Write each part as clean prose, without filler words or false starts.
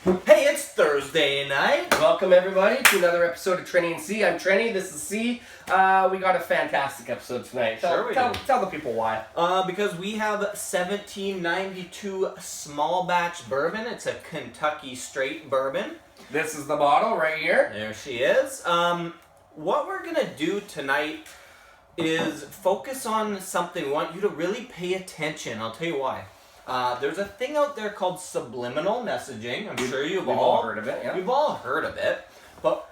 Hey, it's Thursday night. Welcome everybody to another episode of Trenny and C. I'm Trenny, this is C. We got a fantastic episode tonight. Tell the people why. Because we have 1792 small batch bourbon. It's a Kentucky straight bourbon. This is the bottle right here. There she is. What we're gonna do tonight is focus on something. We want you to really pay attention. I'll tell you why. There's a thing out there called subliminal messaging. I'm sure you've all heard of it. Yeah. You've all heard of it. But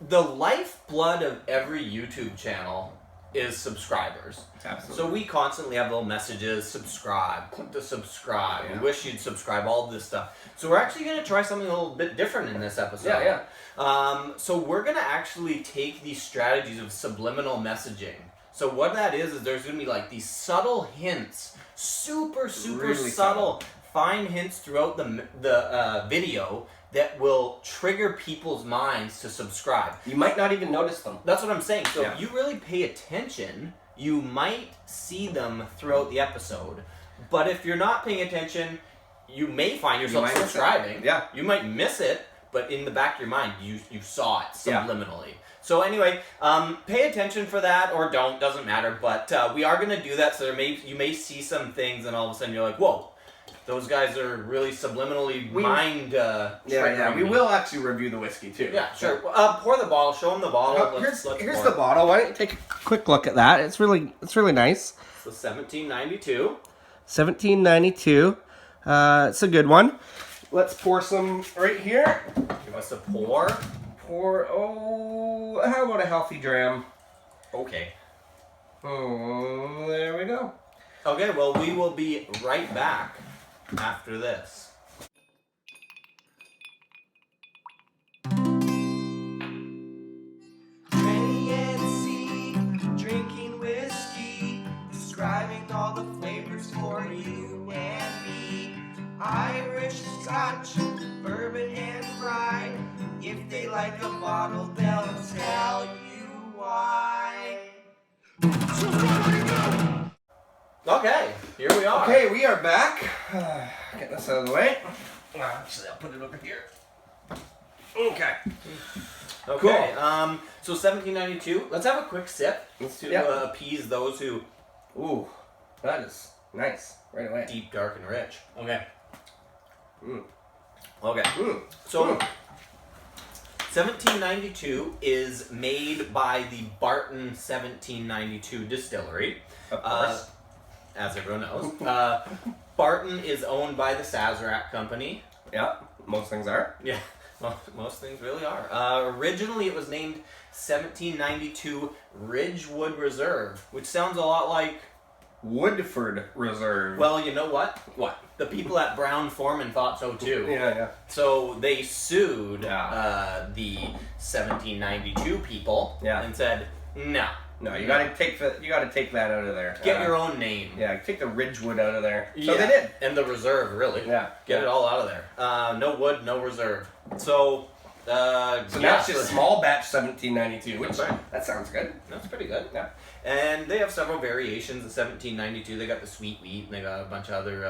the lifeblood of every YouTube channel is subscribers. Absolutely. So we constantly have little messages, subscribe, click to subscribe, we wish you'd subscribe, all this stuff. So we're actually going to try something a little bit different in this episode. So we're going to actually take these strategies of subliminal messaging. So what that is there's going to be like these subtle hints, super really subtle, fine hints throughout the video that will trigger people's minds to subscribe. You might not even notice them. That's what I'm saying. So if you really pay attention, you might see them throughout the episode. But if you're not paying attention, you may find yourself subscribing. Yeah. You might miss it, but in the back of your mind, you saw it subliminally. So anyway, pay attention for that, or don't, doesn't matter. But we are going to do that, so you may see some things, and all of a sudden you're like, whoa, those guys are really subliminally triggering we me. will actually review the whiskey too. Yeah, sure. Pour the bottle. Show them the bottle. Here's the bottle. Why don't you take a quick look at that? It's really nice. It's the 1792. 1792. It's a good one. Let's pour some right here. Give us a pour. How about a healthy dram? Okay. Oh, there we go. Okay, well, we will be right back after this. Trenny and C, drinking whiskey, describing all the flavors for you and me. Irish, Scotch, bourbon, and rye. If they like a bottle, they'll tell you why. Okay, here we are. Okay, we are back. Get this out of the way. Actually, I'll put it over here. Okay. Okay, so 1792. Let's have a quick sip to appease those who... Ooh, that is nice. Right away. Deep, dark, and rich. Okay. Mm. Okay. Mm. So... 1792 is made by the Barton 1792 distillery. Of course. As everyone knows. Barton is owned by the Sazerac Company. Yeah, most things are. Yeah, most things really are. Originally it was named 1792 Ridgewood Reserve, which sounds a lot like... Woodford Reserve. Well, you know what? What? The people at Brown-Forman thought so too. Yeah. So they sued the 1792 people and said, no, you gotta take that out of there. Get your own name. Yeah, take the Ridgewood out of there. So they did. And the reserve, really. Yeah. Get it all out of there. No wood, no reserve. So now it's just small batch 1792, which that sounds good. That's pretty good. Yeah. And they have several variations of 1792. They got the sweet wheat, and they got a bunch of other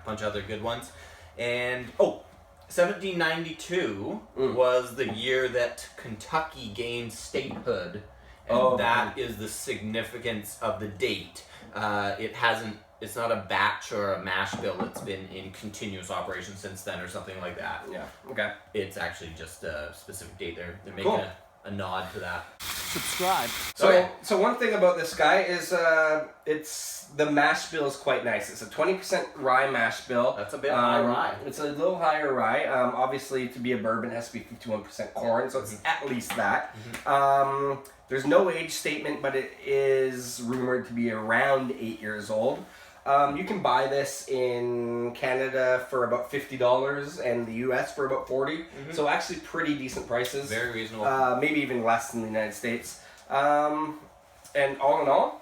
bunch of other good ones. And 1792 was the year that Kentucky gained statehood, and that is the significance of the date. It's not a batch or a mash bill that's been in continuous operation since then or something like that. Yeah. Okay. It's actually just a specific date. They're making a nod to that. Subscribe. So one thing about this guy is the mash bill is quite nice. It's a 20% rye mash bill. That's a bit high rye. It's a little higher rye. Obviously, to be a bourbon, it has to be 51% corn, so it's at least that. Mm-hmm. There's no age statement, but it is rumored to be around 8 years old. You can buy this in Canada for about $50 and the US for about $40. So actually pretty decent prices. Very reasonable. Maybe even less than the United States. And all in all,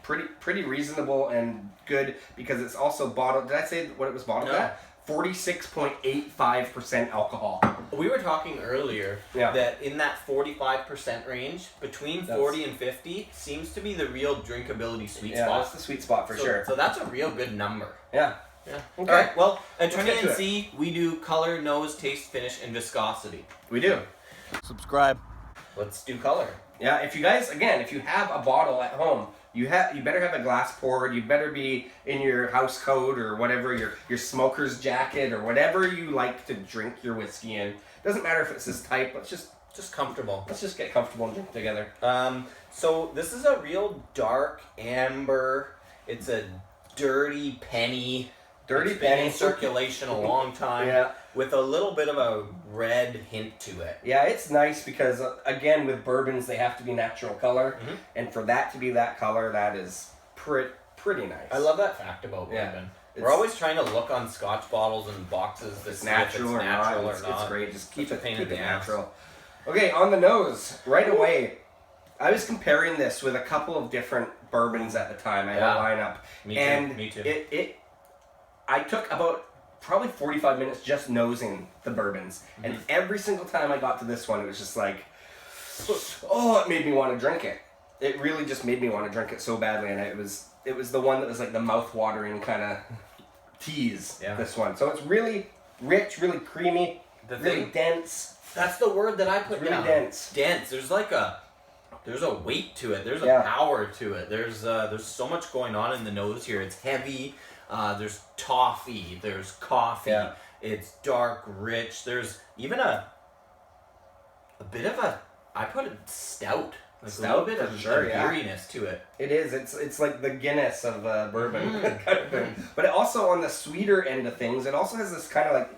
pretty reasonable and good because it's also bottled. Did I say what it was bottled at? 46.85% alcohol. We were talking earlier that in that 45% range, between 40 and 50 seems to be the real drinkability sweet spot. That's the sweet spot for sure. So that's a real good number. Yeah. Yeah. Okay. All right. Well, at Let's Trenny get to and it. C, we do color, nose, taste, finish, and viscosity. We do. Subscribe. Let's do color. Yeah, if you guys, again, if you have a bottle at home, you better have a glass poured. You better be in your house coat or whatever, your smoker's jacket or whatever you like to drink your whiskey in. Doesn't matter if it's this type. Let's just comfortable. Let's just get comfortable and drink together. So this is a real dark amber. It's a dirty penny. Dirty it's been penny in circulation a long time. Yeah. With a little bit of a red hint to it. Yeah, it's nice because, again, with bourbons, they have to be natural color. Mm-hmm. And for that to be that color, that is pretty nice. I love that fact about bourbon. We're always trying to look on Scotch bottles and boxes to see if it's natural or not. It's great. Just keep it the natural. Okay, on the nose, right away. I was comparing this with a couple of different bourbons at the time. I had a lineup. Me too. I took about probably 45 minutes just nosing the bourbons. Mm-hmm. And every single time I got to this one, it was just like, oh, it made me want to drink it. It really just made me want to drink it so badly. And it was the one that was like the mouth-watering kind of tease, this one. So it's really rich, really creamy, really dense. That's the word that I put really down. Dense. Dense. There's a weight to it. There's a power to it. There's so much going on in the nose here. It's heavy. There's toffee. There's coffee. Yeah. It's dark, rich. There's even a bit of I put it stout. Like a little bit of beeriness to it. It is. It's like the Guinness of bourbon kind of thing. But it also, on the sweeter end of things, it also has this kind of like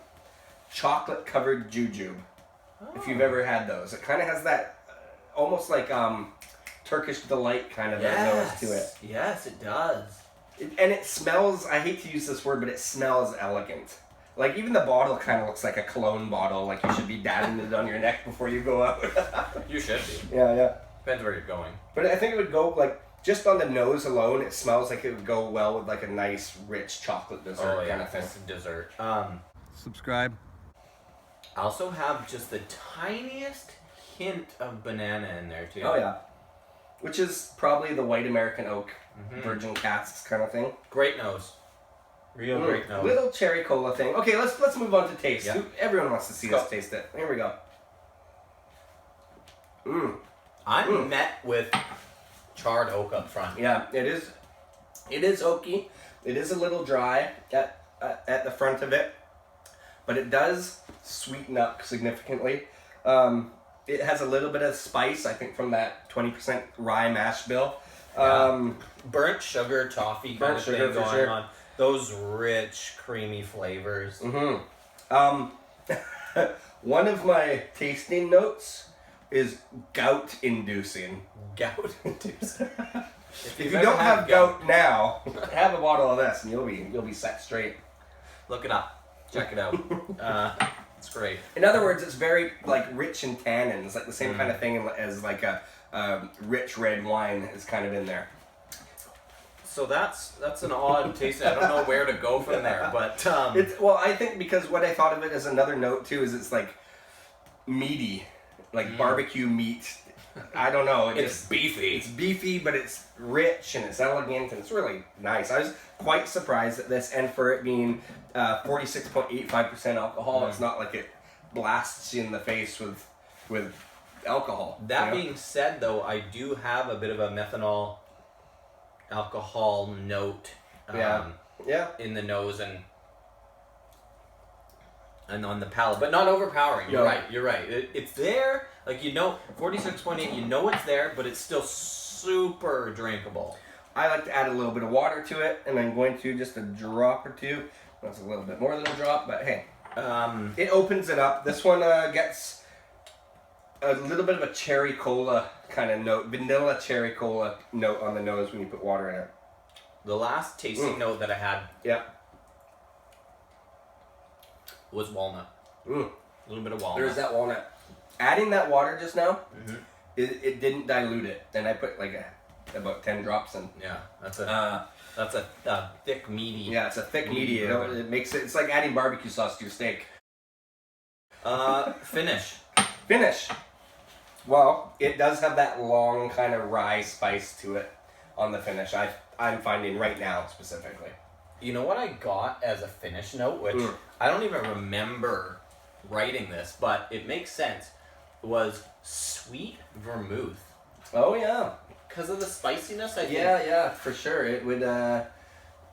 chocolate covered jujube. Oh. If you've ever had those, it kind of has that almost like Turkish delight kind of nose to it. Yes, it does. And it smells. I hate to use this word, but it smells elegant. Like, even the bottle kind of looks like a cologne bottle. Like, you should be dabbing it on your neck before you go out. You should be. Yeah. Depends where you're going. But I think it would go, like, just on the nose alone, it smells like it would go well with, like, a nice, rich chocolate dessert kind of thing. It's a dessert. Subscribe. I also have just the tiniest hint of banana in there, too. Oh, yeah. Which is probably the white American oak, virgin casks kind of thing. Great nose. Real great nose. Little cherry cola thing. Okay, let's move on to taste. Yeah. Everyone wants to see us taste it. Here we go. I'm met with charred oak up front. Yeah, it is. It is oaky. It is a little dry at the front of it, but it does sweeten up significantly. It has a little bit of spice, I think, from that 20% rye mash bill. Burnt sugar, toffee kind of thing going on. Those rich, creamy flavors. One of my tasting notes is gout-inducing. Gout-inducing. If you don't have gout now, have a bottle of this and you'll be set straight. Look it up. Check it out. It's great. In other words, it's very like rich in tannins, like the same kind of thing as like a rich red wine is kind of in there. So that's an odd taste. I don't know where to go from there, but well, I think because what I thought of it as another note too is it's like meaty, like barbecue meat. I don't know. It's beefy. It's beefy, but it's rich and it's elegant and it's really nice. I was quite surprised at this, and for it being 46.85% alcohol, it's not like it blasts you in the face with alcohol. That being said, though, I do have a bit of a methanol alcohol note in the nose and on the palate, but not overpowering. You're right. It's there, like 46.8, you know it's there, but it's still super drinkable. I like to add a little bit of water to it, and I'm going to just a drop or two. That's a little bit more than a drop, but hey. It opens it up. This one gets a little bit of a cherry cola kind of note, vanilla cherry cola note on the nose when you put water in it. The last tasting note that I had was walnut. A little bit of walnut. There's that walnut. Adding that water just now, it didn't dilute it. And I put like about 10 drops in. Yeah, that's a thick, meaty. Yeah, it's a thick, meaty. It makes it. It's like adding barbecue sauce to your steak. Finish. Well, it does have that long kind of rye spice to it on the finish. I'm finding right now specifically. You know what I got as a finish note, which I don't even remember writing this, but it makes sense, was sweet vermouth. Oh, yeah. Because of the spiciness, I think. Yeah, for sure. It would,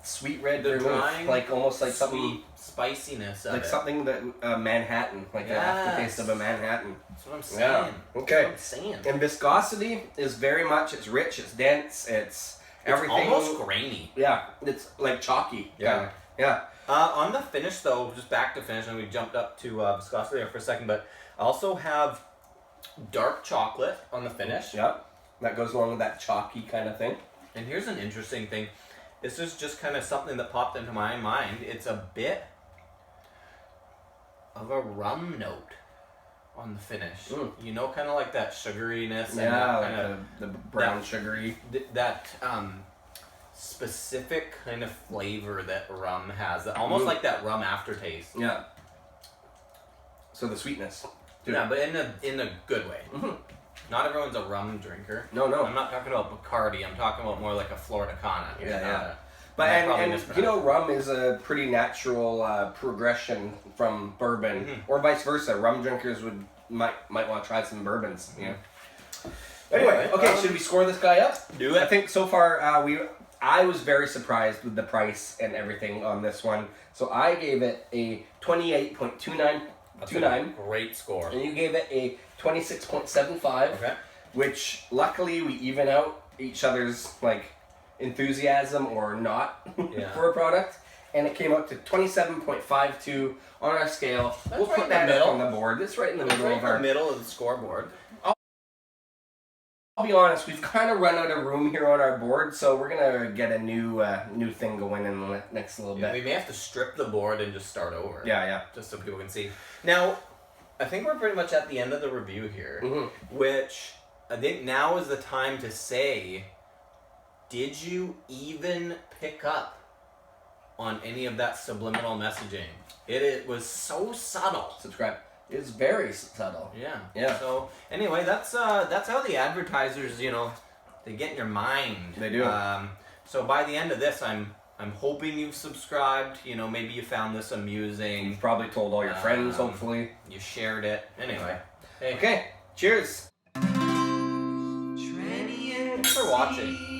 sweet red vermouth, like almost like something... spiciness of like it. something that, Manhattan, like an aftertaste of a Manhattan. That's what I'm saying. Yeah. Okay. That's what I'm saying. And viscosity is very much, it's rich, it's dense, it's everything. It's almost grainy. Yeah, it's like chalky. Yeah. Yeah. On the finish, though, just back to finish, and we jumped up to viscosity there for a second, but I also have dark chocolate on the finish. Yep. That goes along with that chalky kind of thing. And here's an interesting thing. This is just kind of something that popped into my mind. It's a bit of a rum note on the finish. You know, kind of like that sugariness. Yeah, and that like kind of, the brown sugary. That specific kind of flavor that rum has. Almost like that rum aftertaste. Yeah. So the sweetness. Too. Yeah, but in a good way. Not everyone's a rum drinker. No. I'm not talking about Bacardi. I'm talking about more like a Florida Cana. Yeah. But and you know, rum is a pretty natural progression from bourbon, or vice versa. Rum drinkers might want to try some bourbons. Yeah. Anyway, okay, should we score this guy up? Do it. I think so far I was very surprised with the price and everything on this one. So I gave it a 28.29. That's a great score. And you gave it a 26.75. Okay. Which luckily we even out each other's like enthusiasm or not for a product, and it came out to 27.52 on our scale. We'll put that up on the board. It's right in the middle of our middle of the scoreboard. I'll be honest, we've kind of run out of room here on our board, so we're gonna get a new thing going in the next little bit. We may have to strip the board and just start over. Yeah. Just so people can see. Now, I think we're pretty much at the end of the review here, which I think now is the time to say, did you even pick up on any of that subliminal messaging? It was so subtle. Subscribe. It's very subtle. Yeah. So anyway, that's how the advertisers, they get in your mind. They do. So by the end of this, I'm hoping you've subscribed. Maybe you found this amusing. You've probably told all your friends. Hopefully, you shared it. Anyway. Hey. Okay. Cheers. Thanks for watching.